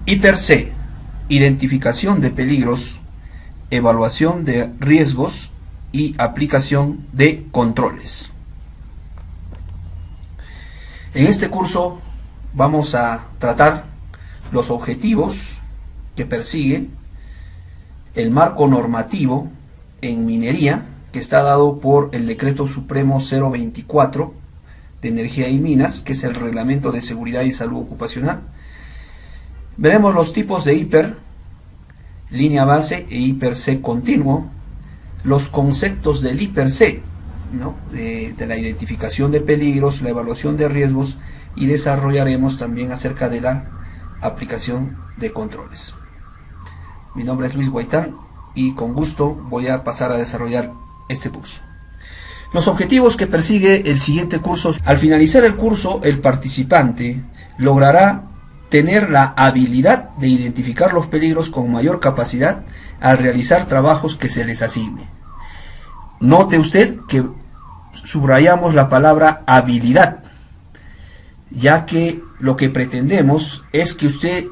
Hiper C, identificación de peligros, evaluación de riesgos y aplicación de controles. En este curso vamos a tratar los objetivos que persigue el marco normativo en minería, que está dado por el Decreto Supremo 024 de Energía y Minas, que es el Reglamento de Seguridad y Salud Ocupacional. Veremos los tipos de hiper, línea base e hiper C continuo, los conceptos del hiper C, ¿no? de la identificación de peligros, la evaluación de riesgos, y desarrollaremos también acerca de la aplicación de controles. Mi nombre es Luis Guaitán y con gusto voy a pasar a desarrollar este curso. Los objetivos que persigue el siguiente curso: al finalizar el curso, el participante logrará tener la habilidad de identificar los peligros con mayor capacidad al realizar trabajos que se les asigne. Note usted que subrayamos la palabra habilidad, ya que lo que pretendemos es que usted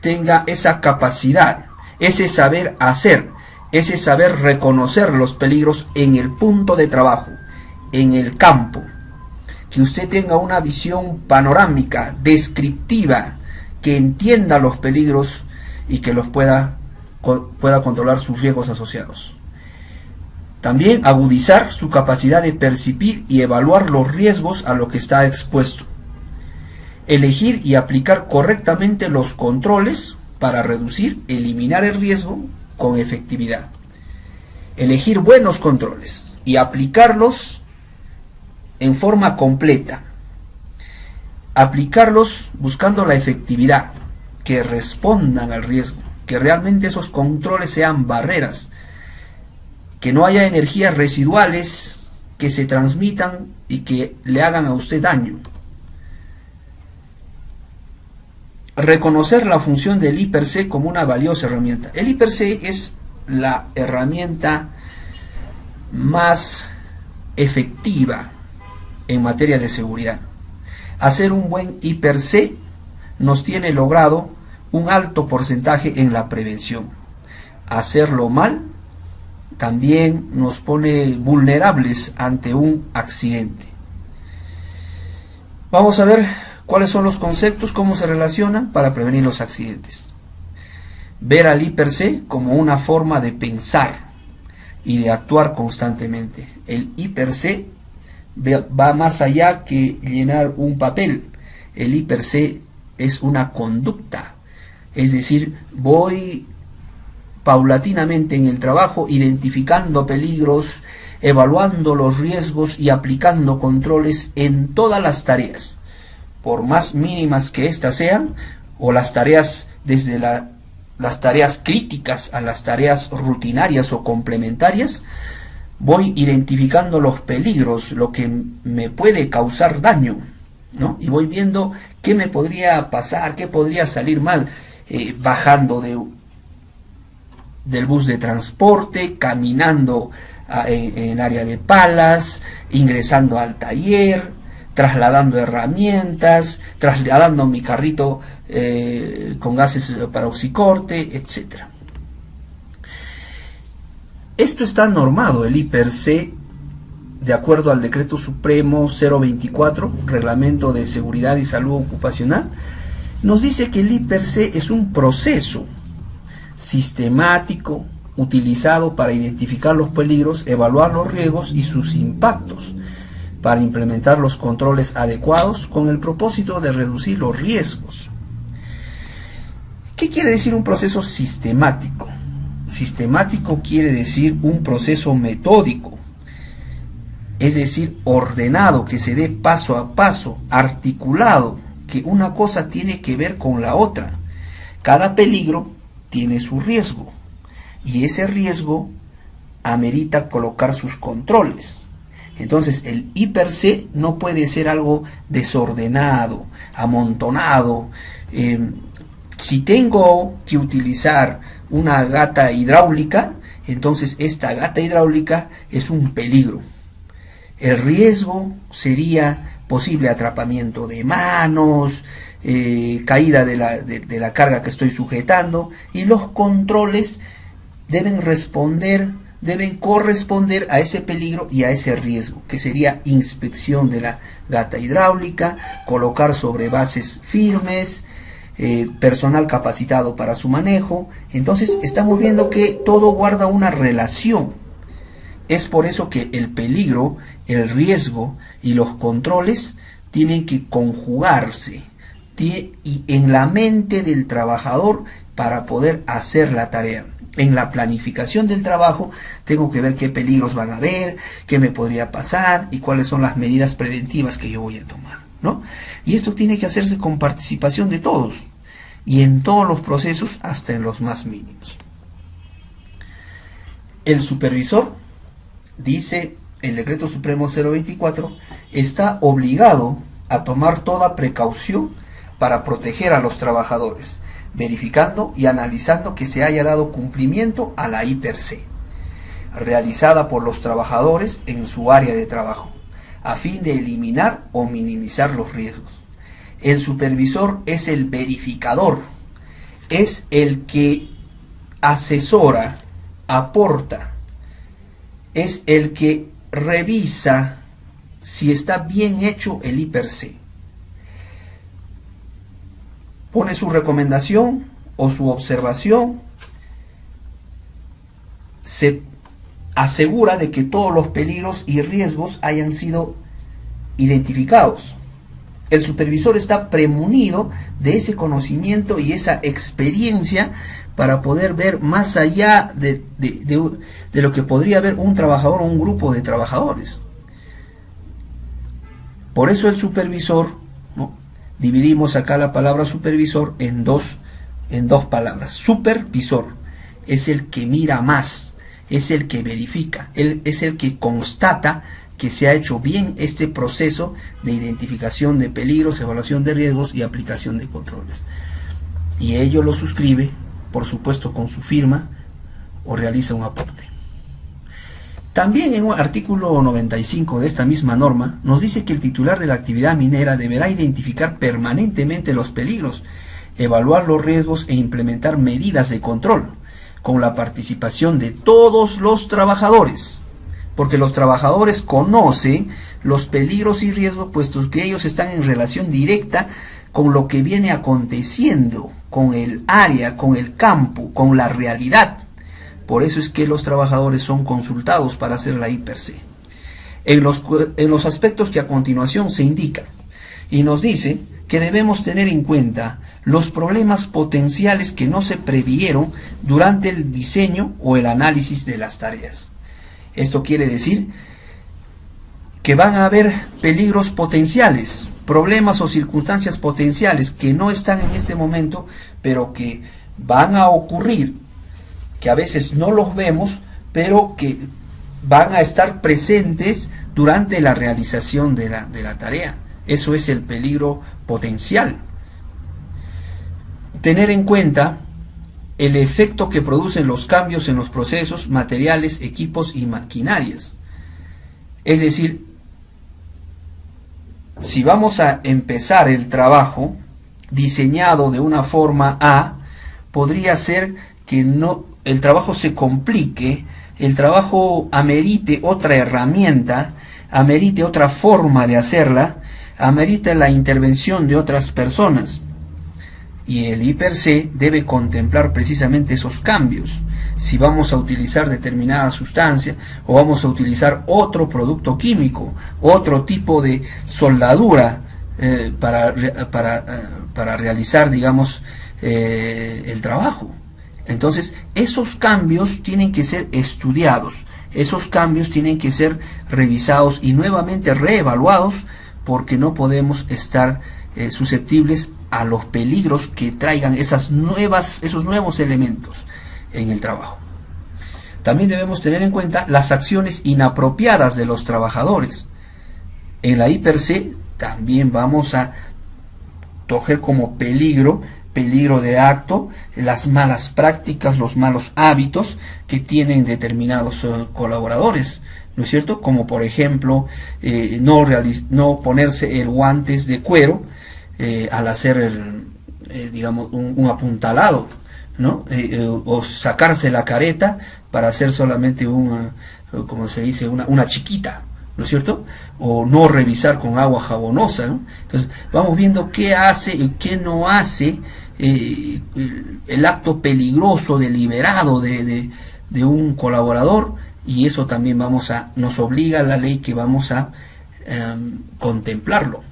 tenga esa capacidad, ese saber hacer, ese saber reconocer los peligros en el punto de trabajo, en el campo, que usted tenga una visión panorámica, descriptiva, que entienda los peligros y que los pueda controlar sus riesgos asociados. También agudizar su capacidad de percibir y evaluar los riesgos a los que está expuesto. Elegir y aplicar correctamente los controles para reducir, eliminar el riesgo con efectividad. Elegir buenos controles y aplicarlos en forma completa. Aplicarlos buscando la efectividad, que respondan al riesgo, que realmente esos controles sean barreras, que no haya energías residuales que se transmitan y que le hagan a usted daño. Reconocer la función del hiper C como una valiosa herramienta. El hiper C es la herramienta más efectiva en materia de seguridad. Hacer un buen hiper C nos tiene logrado un alto porcentaje en la prevención. Hacerlo mal también nos pone vulnerables ante un accidente. Vamos a ver cuáles son los conceptos, cómo se relacionan para prevenir los accidentes. Ver al hiper C como una forma de pensar y de actuar constantemente. El hiper C va más allá que llenar un papel. El hiper C es una conducta, es decir, voy paulatinamente en el trabajo identificando peligros, evaluando los riesgos y aplicando controles en todas las tareas, por más mínimas que éstas sean, o las tareas desde las tareas críticas a las tareas rutinarias o complementarias. Voy identificando los peligros, lo que me puede causar daño, ¿no? Y voy viendo qué me podría pasar, qué podría salir mal, bajando del bus de transporte, caminando en área de palas, ingresando al taller, trasladando herramientas, trasladando mi carrito con gases para oxicorte, etc. Esto está normado, el hiper C, de acuerdo al Decreto Supremo 024, Reglamento de Seguridad y Salud Ocupacional. Nos dice que el hiper C es un proceso sistemático utilizado para identificar los peligros, evaluar los riesgos y sus impactos, para implementar los controles adecuados con el propósito de reducir los riesgos. ¿Qué quiere decir un proceso sistemático? Sistemático quiere decir un proceso metódico, es decir, ordenado, que se dé paso a paso, articulado, que una cosa tiene que ver con la otra. Cada peligro tiene su riesgo y ese riesgo amerita colocar sus controles. Entonces el hiper C no puede ser algo desordenado, amontonado. Si tengo que utilizar una gata hidráulica, entonces esta gata hidráulica es un peligro. El riesgo sería posible atrapamiento de manos, caída de la carga que estoy sujetando, y los controles deben corresponder a ese peligro y a ese riesgo, que sería inspección de la gata hidráulica, colocar sobre bases firmes, personal capacitado para su manejo. Entonces estamos viendo que todo guarda una relación. Es por eso que el peligro, el riesgo y los controles tienen que conjugarse y en la mente del trabajador para poder hacer la tarea. En la planificación del trabajo tengo que ver qué peligros van a haber, qué me podría pasar y cuáles son las medidas preventivas que yo voy a tomar, ¿no? Y esto tiene que hacerse con participación de todos y en todos los procesos, hasta en los más mínimos. El supervisor, dice el Decreto Supremo 024, está obligado a tomar toda precaución para proteger a los trabajadores, verificando y analizando que se haya dado cumplimiento a la I/C, realizada por los trabajadores en su área de trabajo, a fin de eliminar o minimizar los riesgos. El supervisor es el verificador, es el que asesora, aporta, es el que revisa si está bien hecho el I/C. Pone su recomendación o su observación, se asegura de que todos los peligros y riesgos hayan sido identificados. El supervisor está premunido de ese conocimiento y esa experiencia para poder ver más allá de lo que podría ver un trabajador o un grupo de trabajadores. Por eso el supervisor, ¿no? Dividimos acá la palabra supervisor en dos palabras. Supervisor es el que mira más, es el que verifica, él es el que constata que se ha hecho bien este proceso de identificación de peligros, evaluación de riesgos y aplicación de controles. Y ello lo suscribe, por supuesto, con su firma o realiza un aporte. También en el artículo 95 de esta misma norma nos dice que el titular de la actividad minera deberá identificar permanentemente los peligros, evaluar los riesgos e implementar medidas de control, con la participación de todos los trabajadores, porque los trabajadores conocen los peligros y riesgos, puesto que ellos están en relación directa con lo que viene aconteciendo, con el área, con el campo, con la realidad. Por eso es que los trabajadores son consultados para hacer la I/C. En los aspectos que a continuación se indican, y nos dice que debemos tener en cuenta los problemas potenciales que no se previeron durante el diseño o el análisis de las tareas. Esto quiere decir que van a haber peligros potenciales, problemas o circunstancias potenciales que no están en este momento, pero que van a ocurrir, que a veces no los vemos, pero que van a estar presentes durante la realización de la tarea. Eso es el peligro potencial. Tener en cuenta el efecto que producen los cambios en los procesos, materiales, equipos y maquinarias. Es decir, si vamos a empezar el trabajo diseñado de una forma A, podría ser que el trabajo se complique, el trabajo amerite otra herramienta, amerite otra forma de hacerla, amerita la intervención de otras personas. Y el I/C debe contemplar precisamente esos cambios. Si vamos a utilizar determinada sustancia o vamos a utilizar otro producto químico, otro tipo de soldadura para realizar, digamos, el trabajo. Entonces, esos cambios tienen que ser estudiados, esos cambios tienen que ser revisados y nuevamente reevaluados, porque no podemos estar susceptibles a los peligros que traigan esos nuevos elementos en el trabajo. También debemos tener en cuenta las acciones inapropiadas de los trabajadores. En la I/C también vamos a coger como peligro de acto, las malas prácticas, los malos hábitos que tienen determinados colaboradores, ¿no es cierto? Como por ejemplo, no ponerse el guantes de cuero al hacer digamos, un apuntalado, ¿no? O sacarse la careta para hacer solamente como se dice, una chiquita, ¿no es cierto? O no revisar con agua jabonosa, ¿no? Entonces vamos viendo qué hace y qué no hace el acto peligroso, deliberado de un colaborador, y eso también nos obliga la ley que vamos a contemplarlo.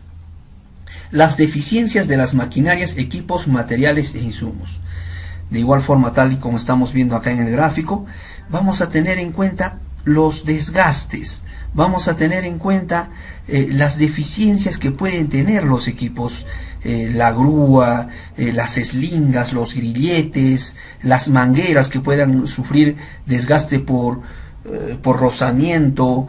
Las deficiencias de las maquinarias, equipos, materiales e insumos. De igual forma, tal y como estamos viendo acá en el gráfico, vamos a tener en cuenta los desgastes, vamos a tener en cuenta las deficiencias que pueden tener los equipos, la grúa, las eslingas, los grilletes, las mangueras que puedan sufrir desgaste por rozamiento,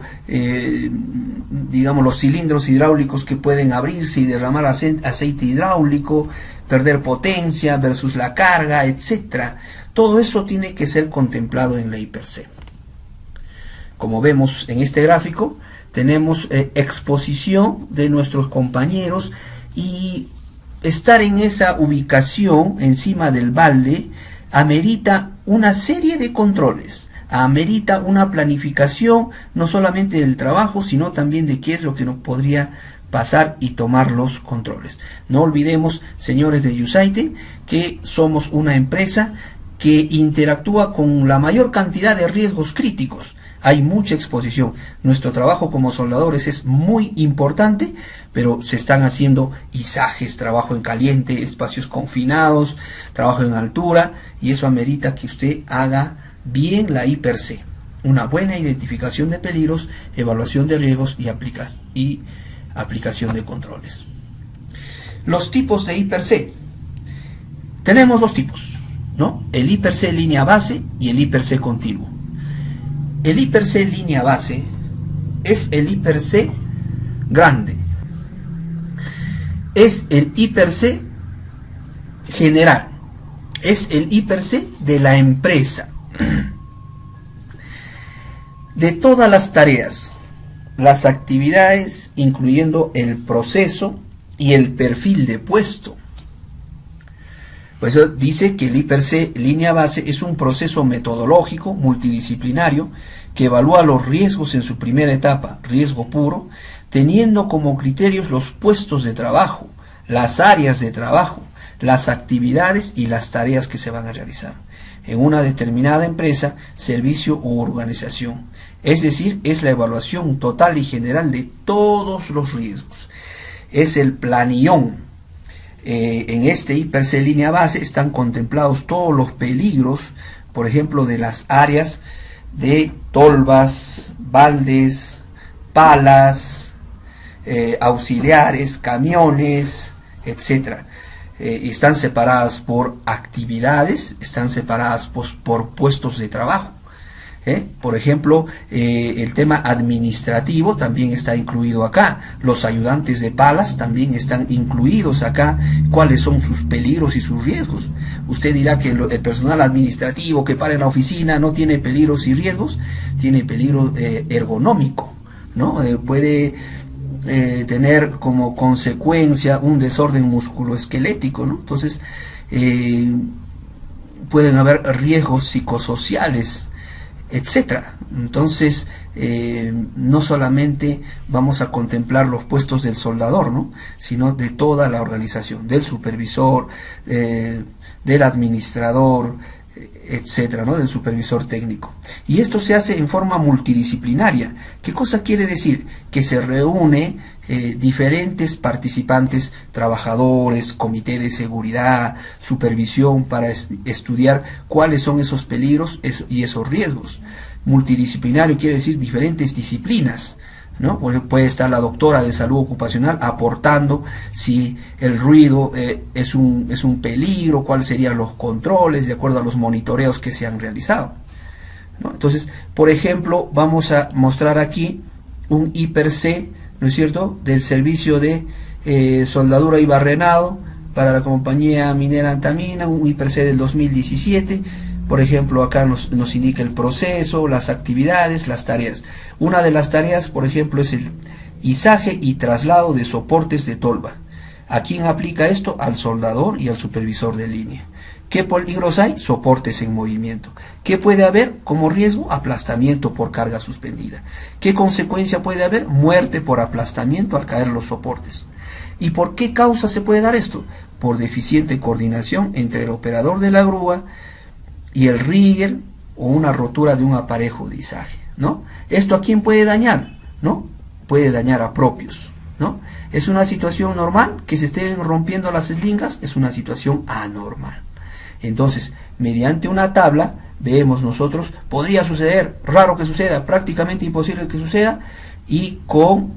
digamos los cilindros hidráulicos que pueden abrirse y derramar aceite hidráulico, perder potencia versus la carga, etcétera. Todo eso tiene que ser contemplado en ley per se. Como vemos en este gráfico, tenemos exposición de nuestros compañeros, y estar en esa ubicación encima del balde amerita una serie de controles, amerita una planificación no solamente del trabajo, sino también de qué es lo que nos podría pasar y tomar los controles. No olvidemos, señores de USAID, que somos una empresa que interactúa con la mayor cantidad de riesgos críticos. Hay mucha exposición. Nuestro trabajo como soldadores es muy importante, pero se están haciendo izajes, trabajo en caliente, espacios confinados, trabajo en altura, y eso amerita que usted haga bien la I per se. Una buena identificación de peligros, evaluación de riesgos y aplicación de controles. Los tipos de I per se. Tenemos dos tipos, ¿no? El I per se línea base y el I per se continuo. El I per se línea base es el I per se grande. Es el I per se general. Es el I per se de la empresa. De todas las tareas, las actividades, incluyendo el proceso y el perfil de puesto. Por eso dice que el I per se línea base es un proceso metodológico multidisciplinario que evalúa los riesgos en su primera etapa, riesgo puro, teniendo como criterios los puestos de trabajo, las áreas de trabajo, las actividades y las tareas que se van a realizar en una determinada empresa, servicio u organización. Es decir, es la evaluación total y general de todos los riesgos. Es el planillón. En este I per se línea base están contemplados todos los peligros, por ejemplo, de las áreas de tolvas, baldes, palas, auxiliares, camiones, etcétera. Están separadas por actividades, están separadas por puestos de trabajo. Por ejemplo, el tema administrativo también está incluido acá. Los ayudantes de palas también están incluidos acá. ¿Cuáles son sus peligros y sus riesgos? Usted dirá que el personal administrativo que para en la oficina no tiene peligros y riesgos. Tiene peligro ergonómico, ¿no? Puede tener como consecuencia un desorden musculoesquelético, ¿no? Entonces pueden haber riesgos psicosociales, etcétera. Entonces no solamente vamos a contemplar los puestos del soldador, ¿no?, sino de toda la organización, del supervisor, del administrador, etcétera, ¿no?, del supervisor técnico. Y esto se hace en forma multidisciplinaria. ¿Qué cosa quiere decir? Que se reúne diferentes participantes, trabajadores, comité de seguridad, supervisión, para estudiar cuáles son esos peligros y esos riesgos. Multidisciplinario quiere decir diferentes disciplinas, ¿no? Puede estar la doctora de salud ocupacional aportando si el ruido es un peligro, cuáles serían los controles de acuerdo a los monitoreos que se han realizado, ¿no? Entonces, por ejemplo, vamos a mostrar aquí un I per se, ¿no es cierto?, del servicio de soldadura y barrenado para la compañía minera Antamina, un I per se del 2017. Por ejemplo, acá nos indica el proceso, las actividades, las tareas. Una de las tareas, por ejemplo, es el izaje y traslado de soportes de tolva. ¿A quién aplica esto? Al soldador y al supervisor de línea. ¿Qué peligros hay? Soportes en movimiento. ¿Qué puede haber como riesgo? Aplastamiento por carga suspendida. ¿Qué consecuencia puede haber? Muerte por aplastamiento al caer los soportes. ¿Y por qué causa se puede dar esto? Por deficiente coordinación entre el operador de la grúa y el rigger o una rotura de un aparejo de izaje, ¿no? ¿Esto a quién puede dañar? ¿No? Puede dañar a propios, ¿no? ¿Es una situación normal que se estén rompiendo las eslingas? Es una situación anormal. Entonces, mediante una tabla, vemos nosotros, podría suceder, raro que suceda, prácticamente imposible que suceda, y con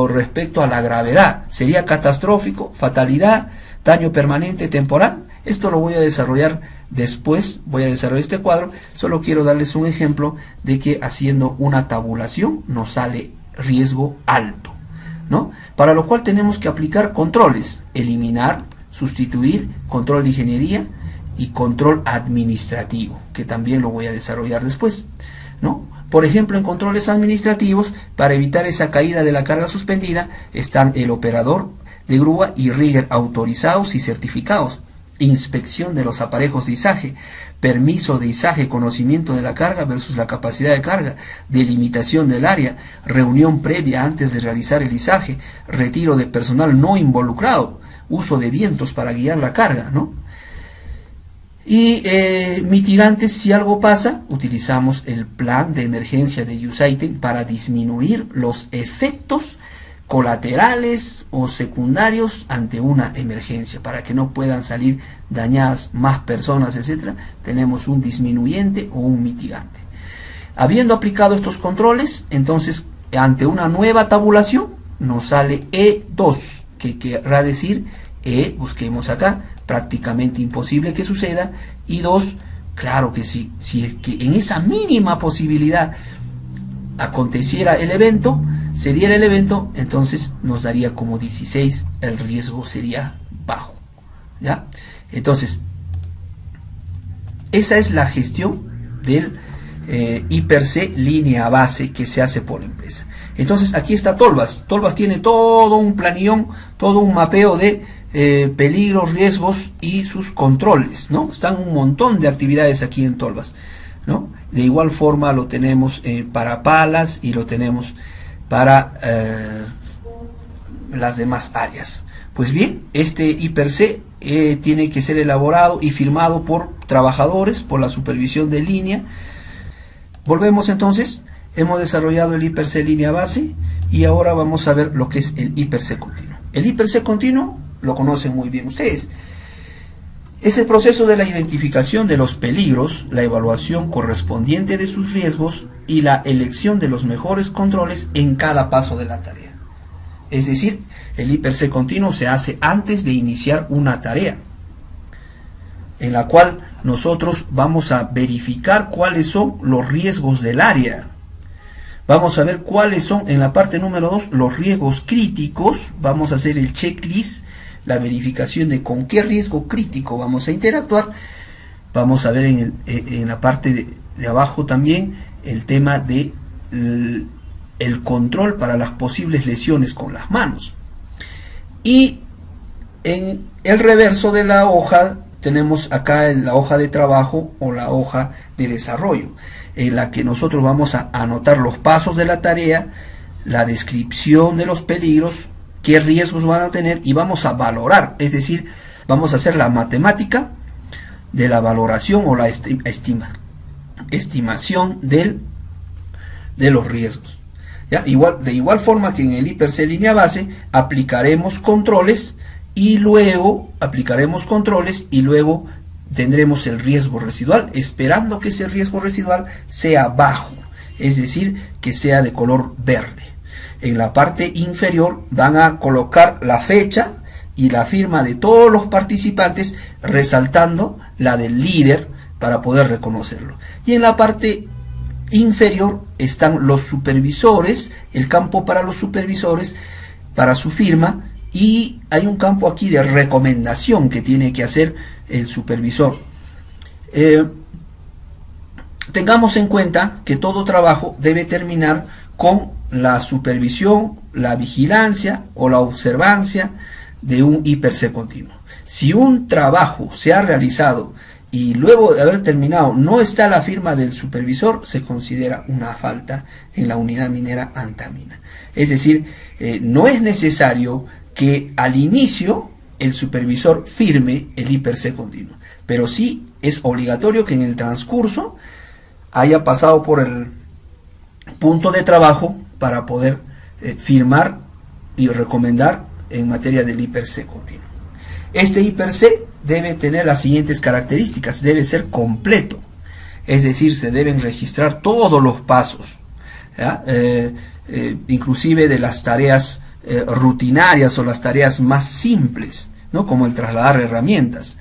respecto a la gravedad, sería catastrófico, fatalidad, daño permanente, temporal. Esto lo voy a desarrollar después, voy a desarrollar este cuadro, solo quiero darles un ejemplo de que haciendo una tabulación nos sale riesgo alto, ¿no? Para lo cual tenemos que aplicar controles, eliminar, sustituir, control de ingeniería y control administrativo, que también lo voy a desarrollar después, ¿no? Por ejemplo, en controles administrativos, para evitar esa caída de la carga suspendida, están el operador de grúa y rigger autorizados y certificados, inspección de los aparejos de izaje, permiso de izaje, conocimiento de la carga versus la capacidad de carga, delimitación del área, reunión previa antes de realizar el izaje, retiro de personal no involucrado, uso de vientos para guiar la carga, ¿no? Y mitigantes, si algo pasa, utilizamos el plan de emergencia de USAID para disminuir los efectos colaterales o secundarios ante una emergencia, para que no puedan salir dañadas más personas, etcétera. Tenemos un disminuyente o un mitigante. Habiendo aplicado estos controles, entonces ante una nueva tabulación nos sale E2, que querrá decir busquemos acá, prácticamente imposible que suceda, y 2, claro que sí, si es que en esa mínima posibilidad aconteciera el evento, se diera el evento, entonces nos daría como 16, el riesgo sería bajo, ¿ya? Entonces, esa es la gestión del IPRC línea base que se hace por empresa. Entonces, aquí está Tolbas. Tolbas tiene todo un planillón, todo un mapeo de peligros, riesgos y sus controles, ¿no? Están un montón de actividades aquí en Tolbas, ¿no? De igual forma lo tenemos para palas y lo tenemos para las demás áreas. Pues bien, este IPRC tiene que ser elaborado y firmado por trabajadores, por la supervisión de línea. Volvemos entonces, hemos desarrollado el IPRC línea base y ahora vamos a ver lo que es el IPRC continuo. El IPRC continuo lo conocen muy bien ustedes. Es el proceso de la identificación de los peligros, la evaluación correspondiente de sus riesgos y la elección de los mejores controles en cada paso de la tarea. Es decir, el IPRC continuo se hace antes de iniciar una tarea, en la cual nosotros vamos a verificar cuáles son los riesgos del área. Vamos a ver cuáles son, en la parte número 2, los riesgos críticos. Vamos a hacer el checklist, la verificación de con qué riesgo crítico vamos a interactuar. Vamos a ver en la parte de abajo también el tema de el control para las posibles lesiones con las manos. Y en el reverso de la hoja tenemos acá la hoja de trabajo o la hoja de desarrollo, en la que nosotros vamos a anotar los pasos de la tarea, la descripción de los peligros, qué riesgos van a tener y vamos a valorar, es decir, vamos a hacer la matemática de la valoración o la estimación de los riesgos. ¿Ya? De igual forma que en el IPRC línea base aplicaremos controles y luego tendremos el riesgo residual, esperando que ese riesgo residual sea bajo, es decir, que sea de color verde. En la parte inferior van a colocar la fecha y la firma de todos los participantes, resaltando la del líder para poder reconocerlo. Y en la parte inferior están los supervisores, el campo para los supervisores, para su firma, y hay un campo aquí de recomendación que tiene que hacer el supervisor. Tengamos en cuenta que todo trabajo debe terminar con la supervisión, la vigilancia o la observancia de un hiper-C continuo. Si un trabajo se ha realizado y luego de haber terminado no está la firma del supervisor, se considera una falta en la unidad minera Antamina. Es decir, no es necesario que al inicio el supervisor firme el hiper-C continuo, pero sí es obligatorio que en el transcurso haya pasado por el punto de trabajo para poder firmar y recomendar en materia del hiper-C continuo. Este hiper-C debe tener las siguientes características: debe ser completo, es decir, se deben registrar todos los pasos, inclusive de las tareas rutinarias o las tareas más simples, ¿no? Como el trasladar herramientas.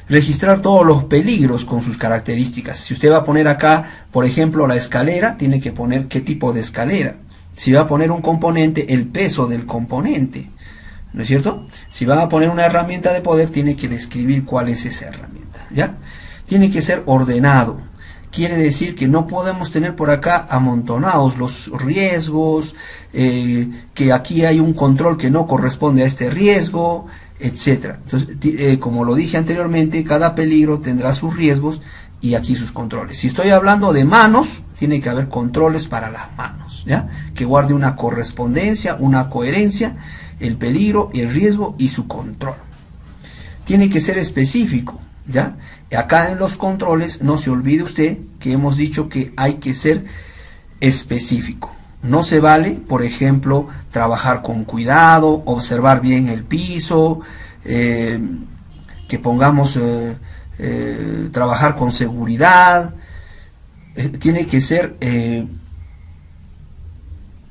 Registrar todos los peligros con sus características. Si usted va a poner acá, por ejemplo, la escalera, tiene que poner qué tipo de escalera. Si va a poner un componente, el peso del componente, ¿no es cierto? Si va a poner una herramienta de poder, tiene que describir cuál es esa herramienta, ¿ya? Tiene que ser ordenado. Quiere decir que no podemos tener por acá amontonados los riesgos, que aquí hay un control que no corresponde a este riesgo, etcétera. Entonces, como lo dije anteriormente, cada peligro tendrá sus riesgos y aquí sus controles. Si estoy hablando de manos, tiene que haber controles para las manos, ¿ya? Que guarde una correspondencia, una coherencia, el peligro, el riesgo y su control. Tiene que ser específico, ¿ya? Acá en los controles, no se olvide usted que hemos dicho que hay que ser específico. No se vale, por ejemplo, trabajar con cuidado, observar bien el piso, que pongamos trabajar con seguridad. Tiene que ser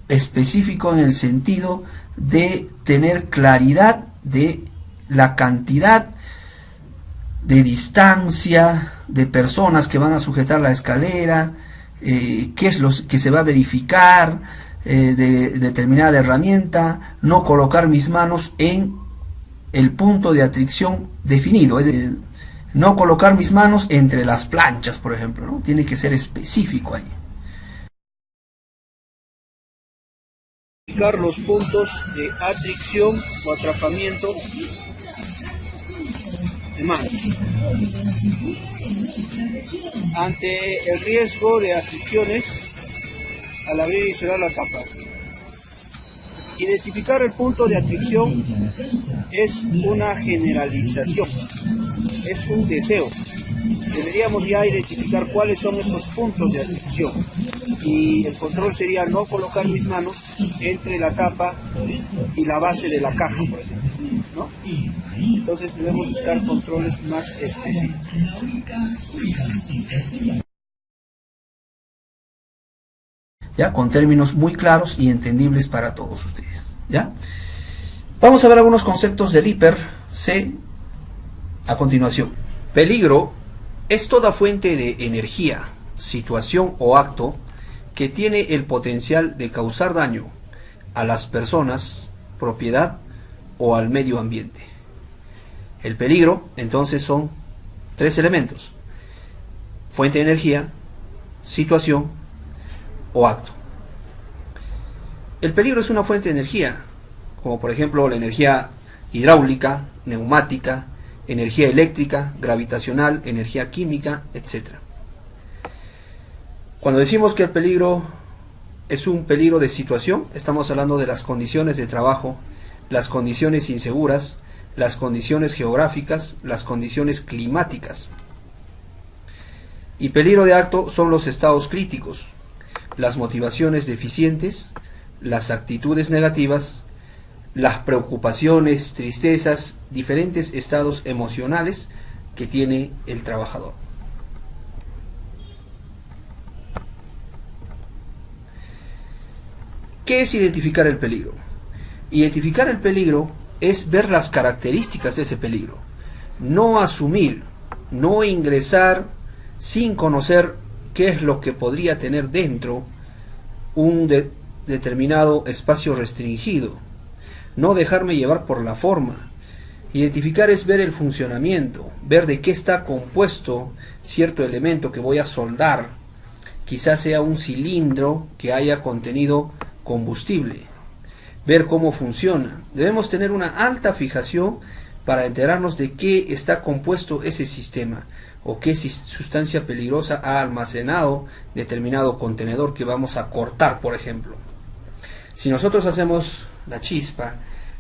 específico en el sentido de tener claridad de la cantidad de distancia de personas que van a sujetar la escalera, qué es lo que se va a verificar de determinada herramienta, no colocar mis manos en el punto de atricción definido, es decir, no colocar mis manos entre las planchas, por ejemplo, ¿no? Tiene que ser específico ahí. Los puntos de atricción o atrapamiento de manos. Ante el riesgo de atricciones al abrir y cerrar la tapa. Identificar el punto de atricción es una generalización, es un deseo. Deberíamos ya identificar cuáles son esos puntos de atricción y el control sería no colocar mis manos entre la tapa y la base de la caja, por ejemplo, ¿no? Entonces debemos buscar controles más específicos. ¿Ya? Con términos muy claros y entendibles para todos ustedes, ¿ya? Vamos a ver algunos conceptos del hiper-C a continuación. Peligro es toda fuente de energía, situación o acto que tiene el potencial de causar daño a las personas, propiedad o al medio ambiente. El peligro, entonces, son tres elementos: fuente de energía, situación o acto. El peligro es una fuente de energía, como por ejemplo la energía hidráulica, neumática, energía eléctrica, gravitacional, energía química, etc. Cuando decimos que el peligro es un peligro de situación, estamos hablando de las condiciones de trabajo, las condiciones inseguras, las condiciones geográficas, las condiciones climáticas. Y peligro de acto son los estados críticos, las motivaciones deficientes, las actitudes negativas, las preocupaciones, tristezas, diferentes estados emocionales que tiene el trabajador. ¿Qué es identificar el peligro? Identificar el peligro es ver las características de ese peligro, no asumir, no ingresar sin conocer qué es lo que podría tener dentro un determinado espacio restringido, no dejarme llevar por la forma. Identificar es ver el funcionamiento, ver de qué está compuesto cierto elemento que voy a soldar, quizás sea un cilindro que haya contenido combustible. ver cómo funciona. Debemos tener una alta fijación para enterarnos de qué está compuesto ese sistema o qué sustancia peligrosa ha almacenado determinado contenedor que vamos a cortar, por ejemplo. Si nosotros hacemos la chispa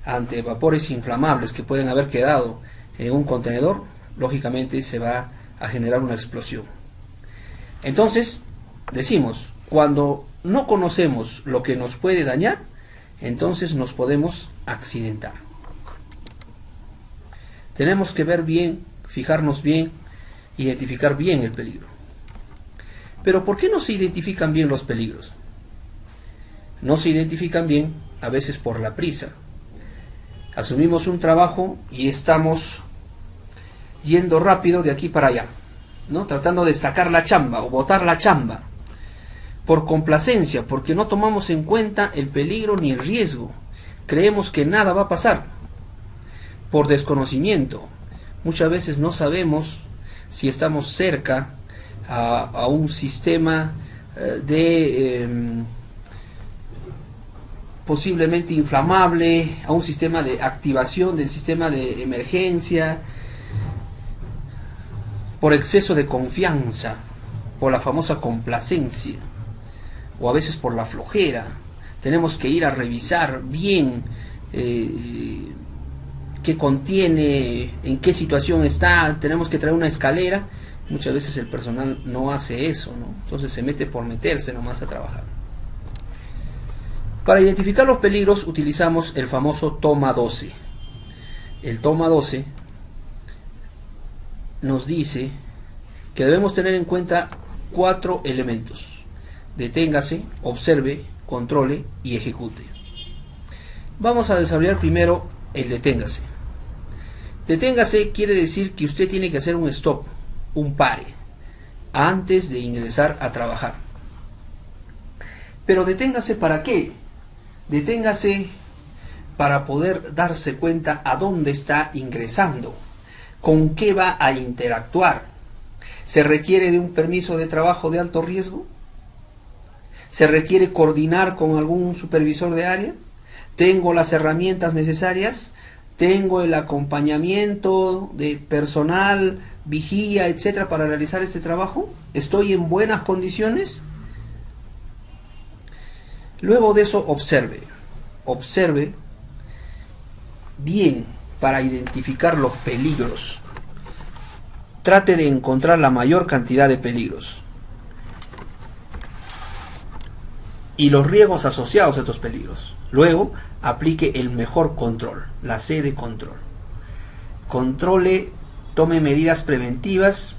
ante vapores inflamables que pueden haber quedado en un contenedor, lógicamente se va a generar una explosión. Entonces, decimos, cuando no conocemos lo que nos puede dañar, entonces nos podemos accidentar. Tenemos que ver bien, fijarnos bien, identificar bien el peligro. Pero ¿por qué no se identifican bien los peligros? No se identifican bien a veces por la prisa. Asumimos un trabajo y estamos yendo rápido de aquí para allá, ¿no? Tratando de sacar la chamba o botar la chamba. Por complacencia, porque no tomamos en cuenta el peligro ni el riesgo. Creemos que nada va a pasar. Por desconocimiento. Muchas veces no sabemos si estamos cerca a un sistema posiblemente inflamable, a un sistema de activación del sistema de emergencia, por exceso de confianza, por la famosa complacencia, o a veces por la flojera. Tenemos que ir a revisar bien qué contiene, en qué situación está, tenemos que traer una escalera. Muchas veces el personal no hace eso, ¿no? Entonces se mete por meterse nomás a trabajar. Para identificar los peligros utilizamos el famoso toma 12. El toma 12 nos dice que debemos tener en cuenta 4 elementos: deténgase, observe, controle y ejecute. Vamos a desarrollar primero el deténgase. Deténgase quiere decir que usted tiene que hacer un stop, un pare, antes de ingresar a trabajar. Pero deténgase ¿para qué? Deténgase para poder darse cuenta a dónde está ingresando, con qué va a interactuar. ¿Se requiere de un permiso de trabajo de alto riesgo? ¿Se requiere coordinar con algún supervisor de área? ¿Tengo las herramientas necesarias? ¿Tengo el acompañamiento de personal, vigía, etcétera, para realizar este trabajo? ¿Estoy en buenas condiciones? Luego de eso, observe. Observe bien para identificar los peligros. Trate de encontrar la mayor cantidad de peligros y los riesgos asociados a estos peligros. Luego, aplique el mejor control, la C de control. Controle, tome medidas preventivas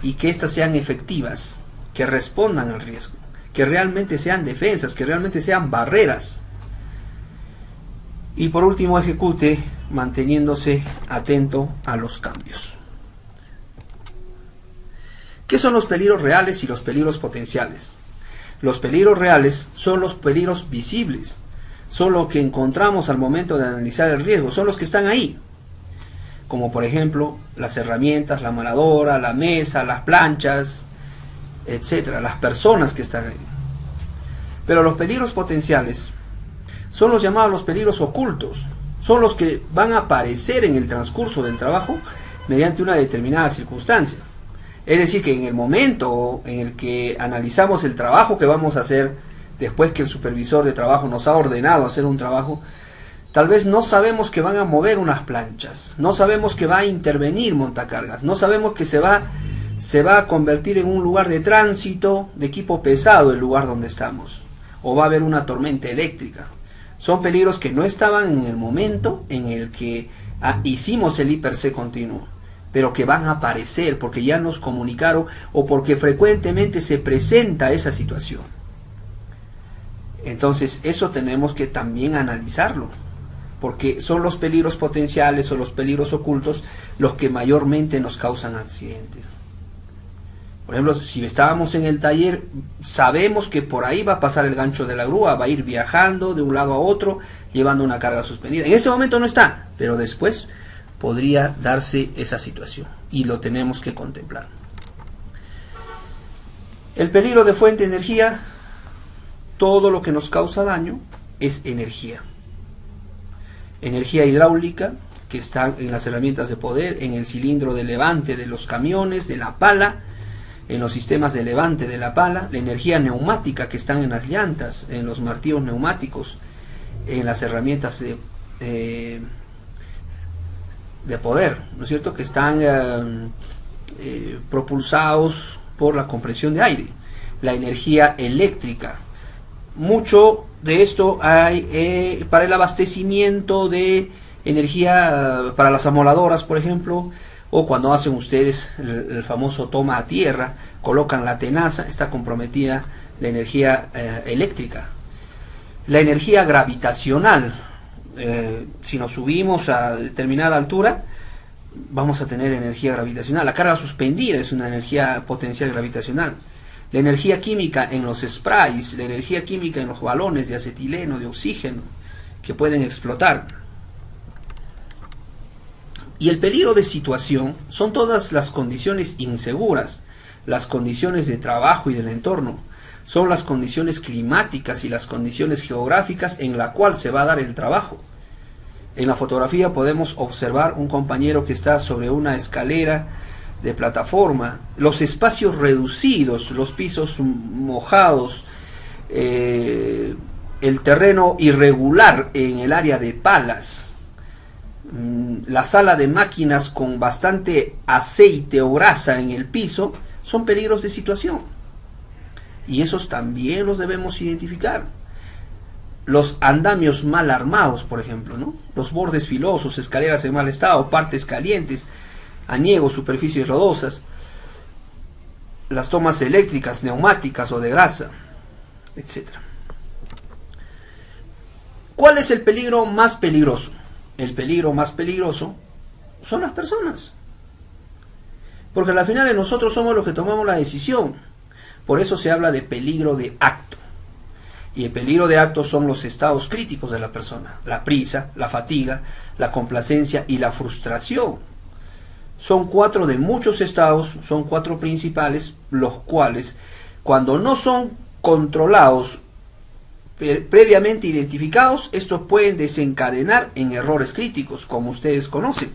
y que éstas sean efectivas, que respondan al riesgo, que realmente sean defensas, que realmente sean barreras. Y por último, ejecute manteniéndose atento a los cambios. ¿Qué son los peligros reales y los peligros potenciales? Los peligros reales son los peligros visibles, son los que encontramos al momento de analizar el riesgo, son los que están ahí, como por ejemplo las herramientas, la maladora, la mesa, las planchas, etcétera, las personas que están ahí. Pero los peligros potenciales son los llamados los peligros ocultos, son los que van a aparecer en el transcurso del trabajo mediante una determinada circunstancia. Es decir, que en el momento en el que analizamos el trabajo que vamos a hacer, después que el supervisor de trabajo nos ha ordenado hacer un trabajo, tal vez no sabemos que van a mover unas planchas, no sabemos que va a intervenir montacargas, no sabemos que se va a convertir en un lugar de tránsito de equipo pesado el lugar donde estamos, o va a haber una tormenta eléctrica. Son peligros que no estaban en el momento en el que hicimos el IPRC continuo, pero que van a aparecer porque ya nos comunicaron o porque frecuentemente se presenta esa situación. Entonces eso tenemos que también analizarlo, porque son los peligros potenciales o los peligros ocultos los que mayormente nos causan accidentes. Por ejemplo, si estábamos en el taller, sabemos que por ahí va a pasar el gancho de la grúa, va a ir viajando de un lado a otro, llevando una carga suspendida. En ese momento no está, pero después podría darse esa situación y lo tenemos que contemplar. El peligro de fuente de energía, todo lo que nos causa daño es energía. Energía hidráulica, que está en las herramientas de poder, en el cilindro de levante de los camiones, de la pala, en los sistemas de levante de la pala, la energía neumática que están en las llantas, en los martillos neumáticos, en las herramientas de poder, ¿no es cierto?, que están propulsados por la compresión de aire. La energía eléctrica, mucho de esto hay para el abastecimiento de energía para las amoladoras, por ejemplo, o cuando hacen ustedes el famoso toma a tierra, colocan la tenaza, está comprometida la energía eléctrica. La energía gravitacional, si nos subimos a determinada altura, vamos a tener energía gravitacional. La carga suspendida es una energía potencial gravitacional. La energía química en los sprays, la energía química en los balones de acetileno, de oxígeno, que pueden explotar. Y el peligro de situación son todas las condiciones inseguras, las condiciones de trabajo y del entorno, son las condiciones climáticas y las condiciones geográficas en la cual se va a dar el trabajo. En la fotografía podemos observar un compañero que está sobre una escalera de plataforma, los espacios reducidos, los pisos mojados, el terreno irregular en el área de palas, la sala de máquinas con bastante aceite o grasa en el piso, son peligros de situación. Y esos también los debemos identificar. Los andamios mal armados, por ejemplo, ¿no? Los bordes filosos, escaleras en mal estado, partes calientes, añegos, superficies lodosas, las tomas eléctricas, neumáticas o de grasa, etc. ¿Cuál es el peligro más peligroso? El peligro más peligroso son las personas. Porque al final nosotros somos los que tomamos la decisión. Por eso se habla de peligro de acto. Y el peligro de acto son los estados críticos de la persona. La prisa, la fatiga, la complacencia y la frustración. Son 4 de muchos estados, son 4 principales, los cuales, cuando no son controlados, previamente identificados, estos pueden desencadenar en errores críticos, como ustedes conocen.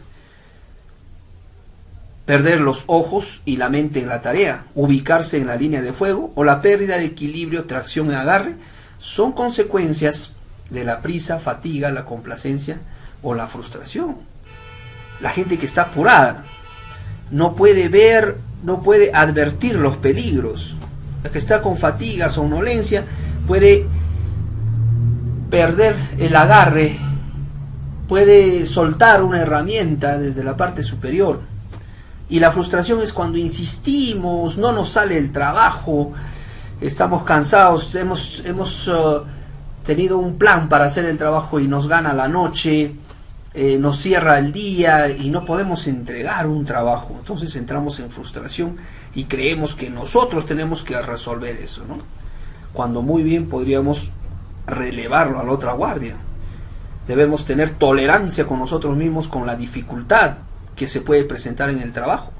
Perder los ojos y la mente en la tarea, ubicarse en la línea de fuego o la pérdida de equilibrio, tracción y agarre, son consecuencias de la prisa, fatiga, la complacencia o la frustración. La gente que está apurada no puede ver, no puede advertir los peligros. La que está con fatiga, somnolencia, puede perder el agarre, puede soltar una herramienta desde la parte superior. Y la frustración es cuando insistimos, no nos sale el trabajo, estamos cansados, hemos tenido un plan para hacer el trabajo y nos gana la noche, nos cierra el día y no podemos entregar un trabajo. Entonces entramos en frustración y creemos que nosotros tenemos que resolver eso, ¿no? Cuando muy bien podríamos relevarlo a la otra guardia. Debemos tener tolerancia con nosotros mismos, con la dificultad que se puede presentar en el trabajo.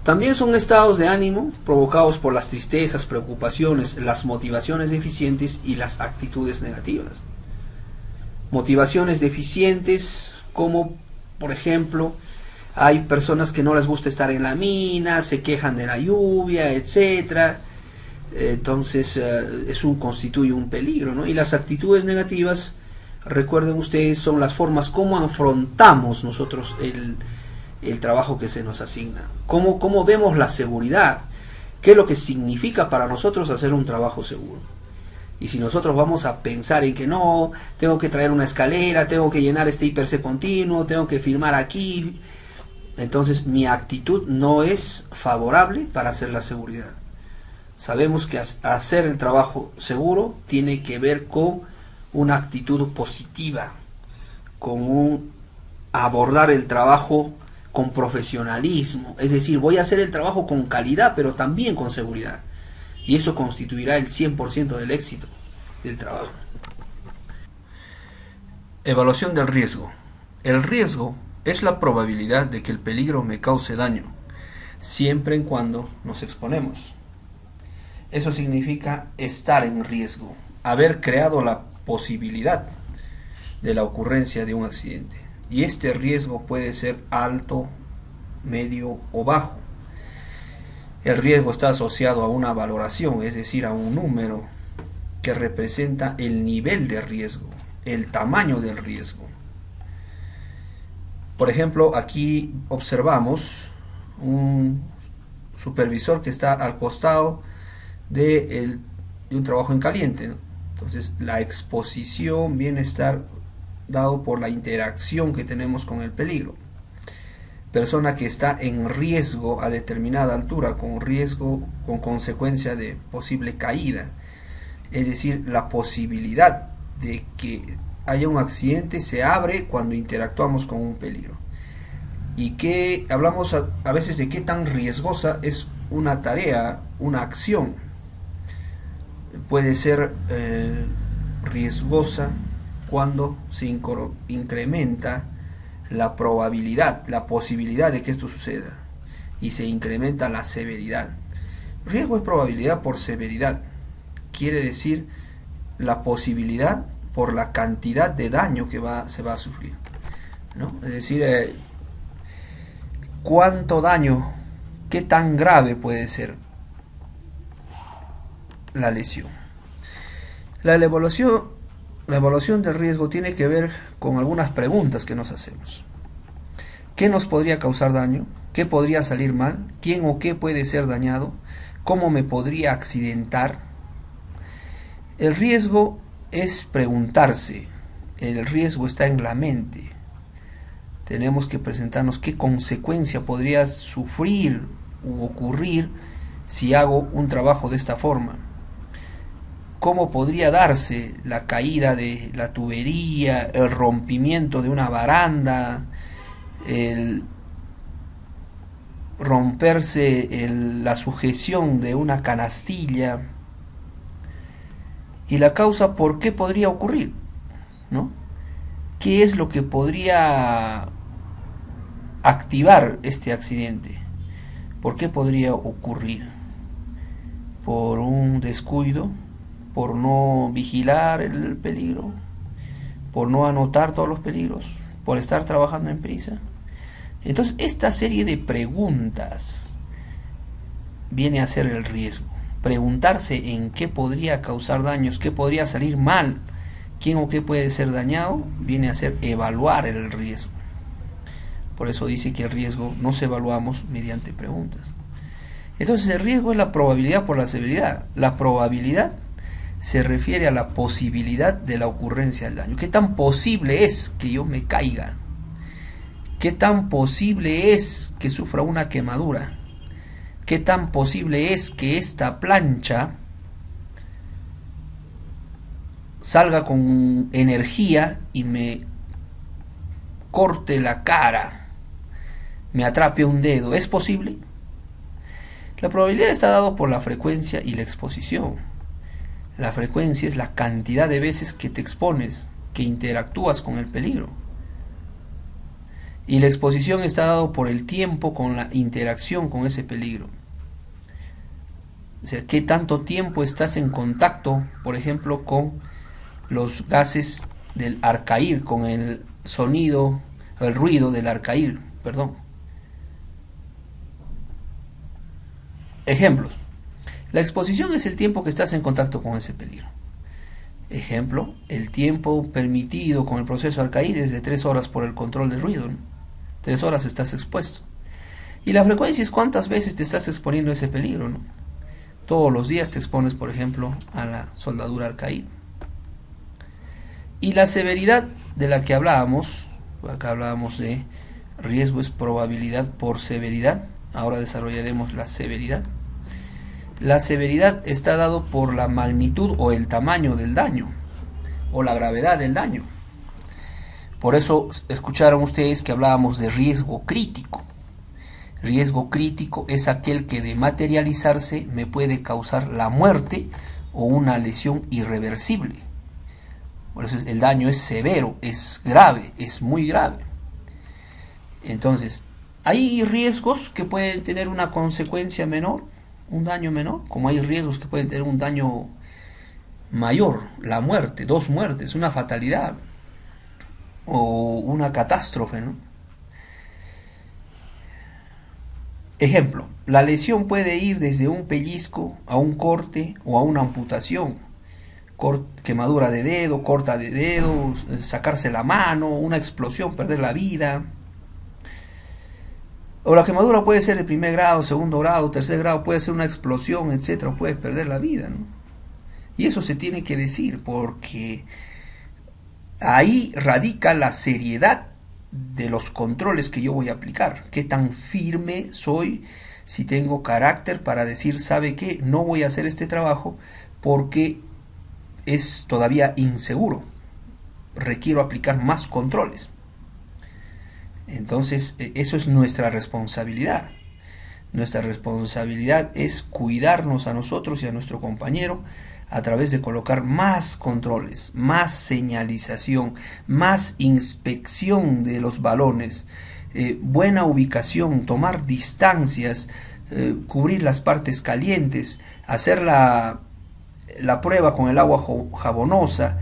También son estados de ánimo provocados por las tristezas, preocupaciones, las motivaciones deficientes y las actitudes negativas. Motivaciones deficientes como, por ejemplo, hay personas que no les gusta estar en la mina, se quejan de la lluvia, etcétera. Entonces constituye un peligro, ¿no? Y las actitudes negativas, recuerden ustedes, son las formas como afrontamos nosotros el trabajo que se nos asigna, cómo vemos la seguridad, qué es lo que significa para nosotros hacer un trabajo seguro. Y si nosotros vamos a pensar en que no, tengo que traer una escalera, tengo que llenar este IPC continuo, tengo que firmar aquí, entonces mi actitud no es favorable para hacer la seguridad. Sabemos que hacer el trabajo seguro tiene que ver con una actitud positiva, con un abordar el trabajo con profesionalismo, es decir, voy a hacer el trabajo con calidad, pero también con seguridad, y eso constituirá el 100% del éxito del trabajo. Evaluación del riesgo. El riesgo es la probabilidad de que el peligro me cause daño, siempre y cuando nos exponemos. Eso significa estar en riesgo, haber creado la posibilidad de la ocurrencia de un accidente. Y este riesgo puede ser alto, medio o bajo. El riesgo está asociado a una valoración, es decir, a un número que representa el nivel de riesgo, el tamaño del riesgo. Por ejemplo, aquí observamos un supervisor que está al costado de un trabajo en caliente, ¿no? Entonces, la exposición viene a estar dado por la interacción que tenemos con el peligro. Persona que está en riesgo a determinada altura, con riesgo, con consecuencia de posible caída. Es decir, la posibilidad de que haya un accidente se abre cuando interactuamos con un peligro. Y que hablamos a veces de qué tan riesgosa es una tarea, una acción. Puede ser riesgosa cuando se incrementa la probabilidad, la posibilidad de que esto suceda, y se incrementa la severidad. Riesgo es probabilidad por severidad. Quiere decir la posibilidad por la cantidad de daño que se va a sufrir, ¿no? Es decir, cuánto daño, qué tan grave puede ser la lesión. La evaluación del riesgo tiene que ver con algunas preguntas que nos hacemos. ¿Qué nos podría causar daño? ¿Qué podría salir mal? ¿Quién o qué puede ser dañado? ¿Cómo me podría accidentar? El riesgo es preguntarse. El riesgo está en la mente. Tenemos que presentarnos qué consecuencia podría sufrir u ocurrir si hago un trabajo de esta forma. ¿Cómo podría darse la caída de la tubería, el rompimiento de una baranda, el romperse la sujeción de una canastilla? Y la causa, ¿por qué podría ocurrir? ¿No? ¿Qué es lo que podría activar este accidente? ¿Por qué podría ocurrir? ¿Por un descuido? ¿Por no vigilar el peligro? ¿Por no anotar todos los peligros? ¿Por estar trabajando en prisa? Entonces, esta serie de preguntas viene a ser el riesgo. Preguntarse en qué podría causar daños, qué podría salir mal, quién o qué puede ser dañado, viene a ser evaluar el riesgo. Por eso dice que el riesgo nos evaluamos mediante preguntas. Entonces, el riesgo es la probabilidad por la severidad. La probabilidad se refiere a la posibilidad de la ocurrencia del daño. ¿Qué tan posible es que yo me caiga? ¿Qué tan posible es que sufra una quemadura? ¿Qué tan posible es que esta plancha salga con energía y me corte la cara, me atrape un dedo? ¿Es posible? La probabilidad está dada por la frecuencia y la exposición. La frecuencia es la cantidad de veces que te expones, que interactúas con el peligro. Y la exposición está dada por el tiempo con la interacción con ese peligro. O sea, qué tanto tiempo estás en contacto, por ejemplo, con los gases del arcaír, con el sonido, el ruido del arcaír, perdón. Ejemplos. La exposición es el tiempo que estás en contacto con ese peligro. Ejemplo, el tiempo permitido con el proceso arcaír es de 3 horas por el control de ruido, ¿no? 3 horas estás expuesto. Y la frecuencia es cuántas veces te estás exponiendo a ese peligro, ¿no? Todos los días te expones, por ejemplo, a la soldadura arcaír. Y la severidad de la que hablábamos, acá hablábamos de riesgo es probabilidad por severidad, ahora desarrollaremos la severidad. La severidad está dado por la magnitud o el tamaño del daño, o la gravedad del daño. Por eso escucharon ustedes que hablábamos de riesgo crítico. Riesgo crítico es aquel que de materializarse me puede causar la muerte o una lesión irreversible. Por eso el daño es severo, es grave, es muy grave. Entonces, hay riesgos que pueden tener una consecuencia menor, un daño menor, como hay riesgos que pueden tener un daño mayor, la muerte, 2 muertes, una fatalidad o una catástrofe, ¿no? Ejemplo, la lesión puede ir desde un pellizco a un corte o a una amputación, quemadura de dedo, corta de dedos, sacarse la mano, una explosión, perder la vida. O la quemadura puede ser de primer grado, segundo grado, tercer grado, puede ser una explosión, etcétera, puedes perder la vida, ¿no? Y eso se tiene que decir porque ahí radica la seriedad de los controles que yo voy a aplicar. Qué tan firme soy, si tengo carácter para decir, ¿sabe qué? No voy a hacer este trabajo porque es todavía inseguro. Requiero aplicar más controles. Entonces, eso es nuestra responsabilidad. Nuestra responsabilidad es cuidarnos a nosotros y a nuestro compañero a través de colocar más controles, más señalización, más inspección de los balones, buena ubicación, tomar distancias, cubrir las partes calientes, hacer la prueba con el agua jabonosa,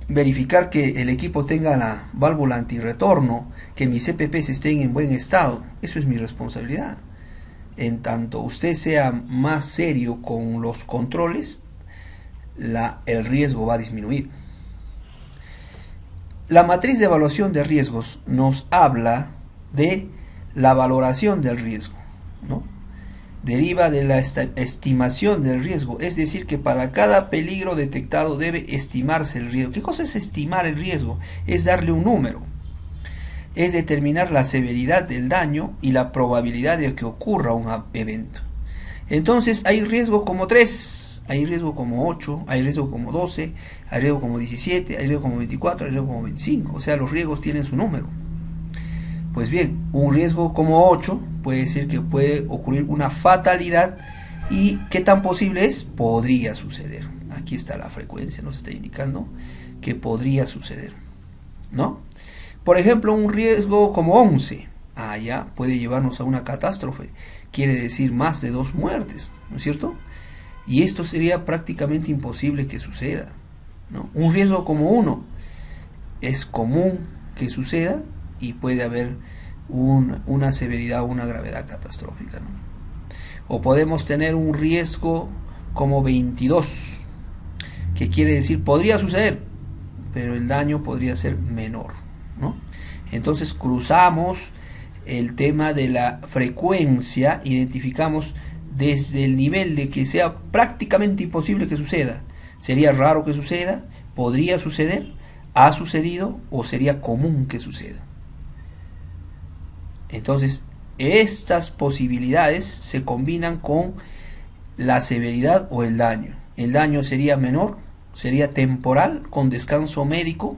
verificar que el equipo tenga la válvula antirretorno, que mis CPPs estén en buen estado. Eso es mi responsabilidad. En tanto usted sea más serio con los controles, el riesgo va a disminuir. La matriz de evaluación de riesgos nos habla de la valoración del riesgo, ¿no? Deriva de la estimación del riesgo, es decir, que para cada peligro detectado debe estimarse el riesgo. ¿Qué cosa es estimar el riesgo? Es darle un número. Es determinar la severidad del daño y la probabilidad de que ocurra un evento. Entonces hay riesgo como 3, hay riesgo como 8, hay riesgo como 12, hay riesgo como 17, hay riesgo como 24, hay riesgo como 25. O sea, los riesgos tienen su número. Pues bien, un riesgo como 8 puede decir que puede ocurrir una fatalidad. ¿Y qué tan posible es? Podría suceder. Aquí está la frecuencia, nos está indicando que podría suceder, ¿no? Por ejemplo, un riesgo como 11, ya puede llevarnos a una catástrofe, quiere decir más de 2 muertes, ¿no es cierto? Y esto sería prácticamente imposible que suceda, ¿no? Un riesgo como 1 es común que suceda y puede haber una severidad o una gravedad catastrófica, ¿no? O podemos tener un riesgo como 22, que quiere decir podría suceder, pero el daño podría ser menor, ¿no? Entonces cruzamos el tema de la frecuencia, identificamos desde el nivel de que sea prácticamente imposible que suceda, sería raro que suceda, podría suceder, ha sucedido o sería común que suceda. Entonces estas posibilidades se combinan con la severidad o el daño. El daño sería menor, sería temporal, con descanso médico,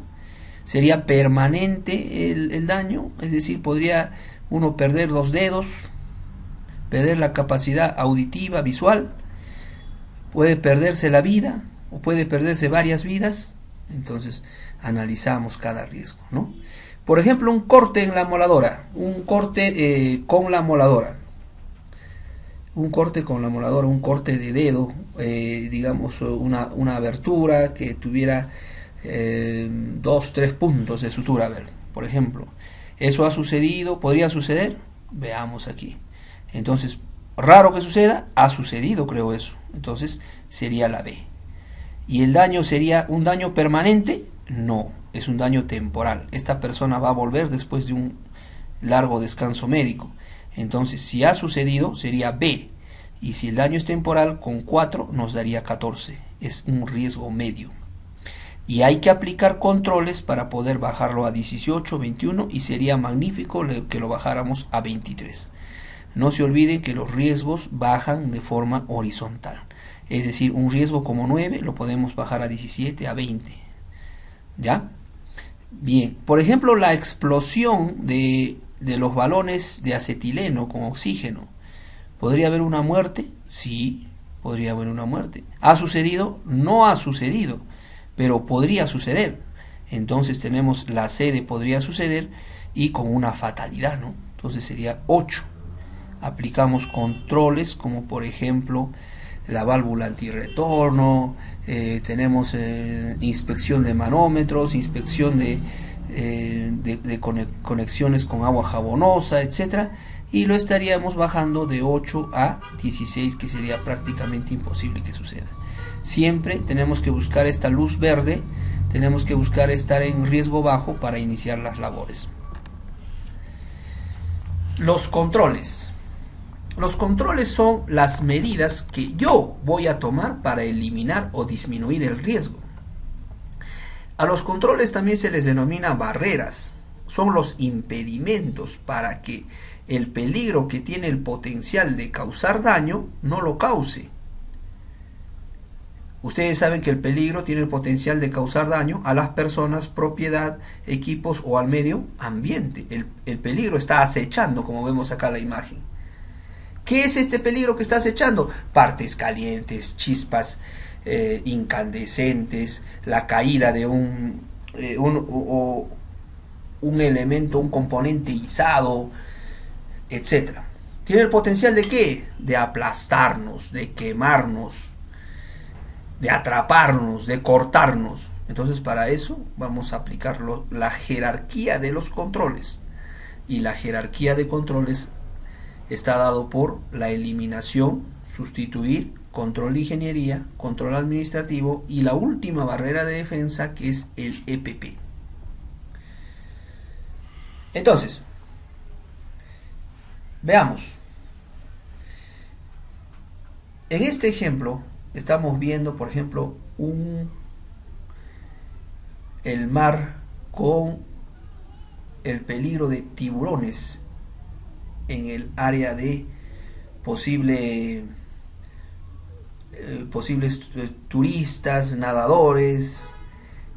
sería permanente el daño, es decir, podría uno perder los dedos, perder la capacidad auditiva, visual, puede perderse la vida o puede perderse varias vidas. Entonces analizamos cada riesgo, ¿no? Por ejemplo, un corte en la moladora, un corte con la moladora, un corte con la moladora, un corte de dedo, digamos una abertura que tuviera 2, 3 puntos de sutura. A ver, por ejemplo, eso ha sucedido, podría suceder, veamos aquí. Entonces, raro que suceda, ha sucedido, creo eso. Entonces sería la B. ¿Y el daño sería un daño permanente? No, es un daño temporal. Esta persona va a volver después de un largo descanso médico. Entonces, si ha sucedido, sería B. Y si el daño es temporal, con 4 nos daría 14. Es un riesgo medio. Y hay que aplicar controles para poder bajarlo a 18, 21 y sería magnífico que lo bajáramos a 23. No se olviden que los riesgos bajan de forma horizontal. Es decir, un riesgo como 9 lo podemos bajar a 17, a 20. ¿Ya? Bien, por ejemplo, la explosión de los balones de acetileno con oxígeno. ¿Podría haber una muerte? Sí, podría haber una muerte. ¿Ha sucedido? No ha sucedido, pero podría suceder. Entonces tenemos la C de podría suceder y con una fatalidad, ¿no? Entonces sería 8. Aplicamos controles como por ejemplo la válvula antirretorno, tenemos inspección de manómetros, inspección de conexiones con agua jabonosa, etcétera, y lo estaríamos bajando de 8 a 16, que sería prácticamente imposible que suceda. Siempre tenemos que buscar esta luz verde, tenemos que buscar estar en riesgo bajo para iniciar las labores. Los controles. Los controles son las medidas que yo voy a tomar para eliminar o disminuir el riesgo. A los controles también se les denomina barreras. Son los impedimentos para que el peligro que tiene el potencial de causar daño no lo cause. Ustedes saben que el peligro tiene el potencial de causar daño a las personas, propiedad, equipos o al medio ambiente. El peligro está acechando, como vemos acá en la imagen. ¿Qué es este peligro que está acechando? Partes calientes, chispas incandescentes, la caída de un elemento, un componente izado, etc. ¿Tiene el potencial de qué? De aplastarnos, de quemarnos, de atraparnos, de cortarnos. Entonces, para eso vamos a aplicar la jerarquía de los controles. Y la jerarquía de controles está dado por la eliminación, sustituir, control de ingeniería, control administrativo y la última barrera de defensa, que es el EPP. Entonces, veamos. En este ejemplo estamos viendo, por ejemplo, el mar con el peligro de tiburones en el área de posibles turistas, nadadores.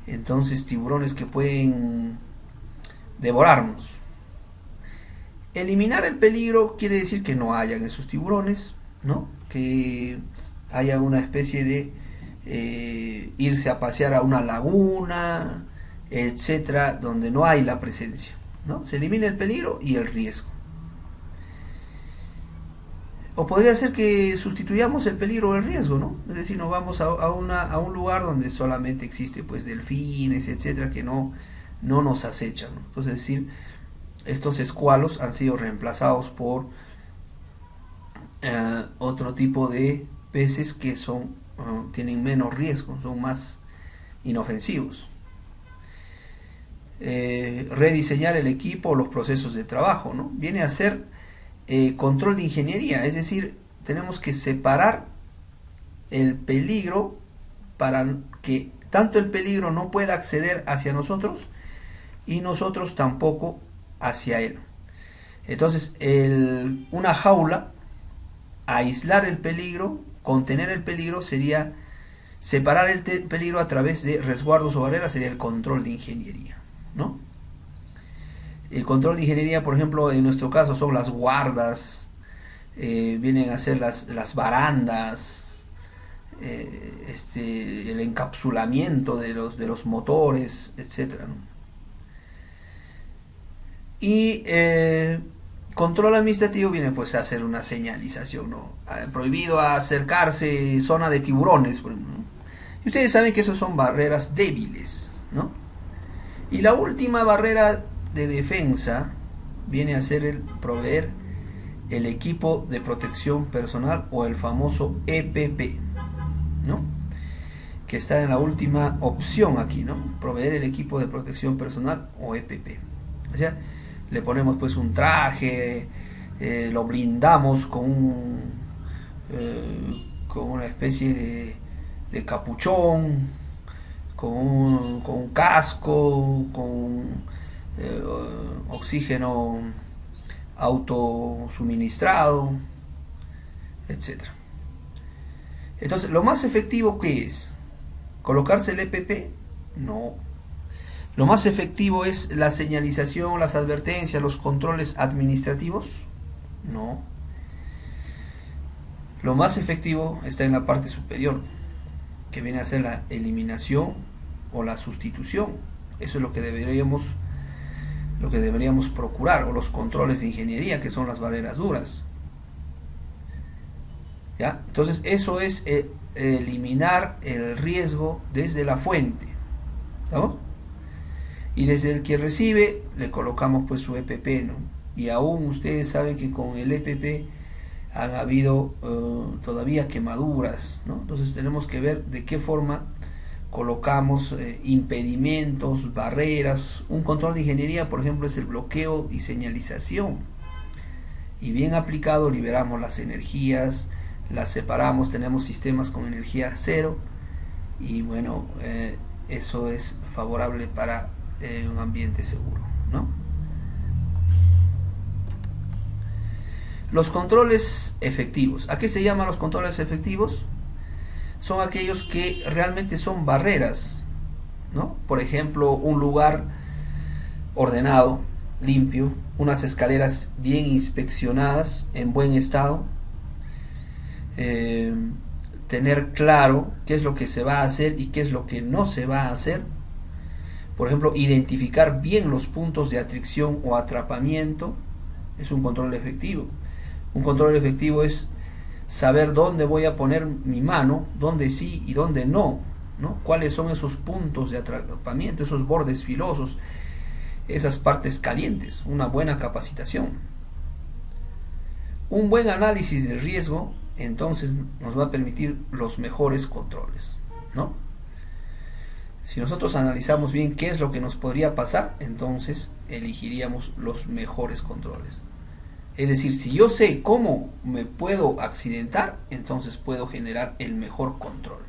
Entonces, tiburones que pueden devorarnos. Eliminar el peligro quiere decir que no hayan esos tiburones, ¿no? Que haya una especie de irse a pasear a una laguna, etcétera, donde no hay la presencia, ¿no? Se elimina el peligro y el riesgo. O podría ser que sustituyamos el peligro o el riesgo, ¿no? Es decir, nos vamos a un lugar donde solamente existe pues delfines, etcétera, que no nos acechan, ¿no? Entonces, es decir, estos escualos han sido reemplazados por otro tipo de peces que tienen menos riesgo, son más inofensivos. Rediseñar el equipo o los procesos de trabajo, ¿no? Viene a ser control de ingeniería, es decir, tenemos que separar el peligro para que tanto el peligro no pueda acceder hacia nosotros y nosotros tampoco hacia él. Entonces, una jaula, aislar el peligro, contener el peligro, sería separar el peligro a través de resguardos o barreras, sería el control de ingeniería, ¿no? El control de ingeniería, por ejemplo, en nuestro caso son las guardas, vienen a ser las barandas, el encapsulamiento de los motores, etcétera, ¿no? Y control administrativo viene pues a hacer una señalización, ¿no? Prohibido acercarse, zona de tiburones, por ejemplo, ¿no? Y ustedes saben que esos son barreras débiles, ¿no? Y la última barrera de defensa viene a ser el proveer el equipo de protección personal, o el famoso EPP, ¿no? Que está en la última opción aquí, ¿no? Proveer el equipo de protección personal, o EPP. O sea, le ponemos pues un traje, lo blindamos con una especie de capuchón, con un casco, con oxígeno autosuministrado, etc. Entonces, ¿lo más efectivo qué es? ¿Colocarse el EPP? No. ¿Lo más efectivo es la señalización, las advertencias, los controles administrativos? No. Lo más efectivo está en la parte superior, que viene a ser la eliminación o la sustitución. Eso es lo que deberíamos procurar, o los controles de ingeniería, que son las barreras duras. ¿ya? Entonces eso es eliminar el riesgo desde la fuente, ¿estamos? Y desde el que recibe le colocamos pues su EPP, ¿no? Y aún ustedes saben que con el EPP han habido todavía quemaduras, ¿no? Entonces tenemos que ver de qué forma colocamos impedimentos, barreras. Un control de ingeniería, por ejemplo, es el bloqueo y señalización. Y bien aplicado liberamos las energías, las separamos, tenemos sistemas con energía cero y bueno, eso es favorable para un ambiente seguro, ¿no? Los controles efectivos. ¿A qué se llaman los controles efectivos? Son aquellos que realmente son barreras, ¿no? Por ejemplo, un lugar ordenado, limpio, unas escaleras bien inspeccionadas, en buen estado, tener claro qué es lo que se va a hacer y qué es lo que no se va a hacer. Por ejemplo, identificar bien los puntos de atracción o atrapamiento es un control efectivo. Un control efectivo es saber dónde voy a poner mi mano, dónde sí y dónde no, ¿no? Cuáles son esos puntos de atrapamiento, esos bordes filosos, esas partes calientes. Una buena capacitación. Un buen análisis de riesgo entonces nos va a permitir los mejores controles, ¿no? Si nosotros analizamos bien qué es lo que nos podría pasar, entonces elegiríamos los mejores controles. Es decir, si yo sé cómo me puedo accidentar, entonces puedo generar el mejor control.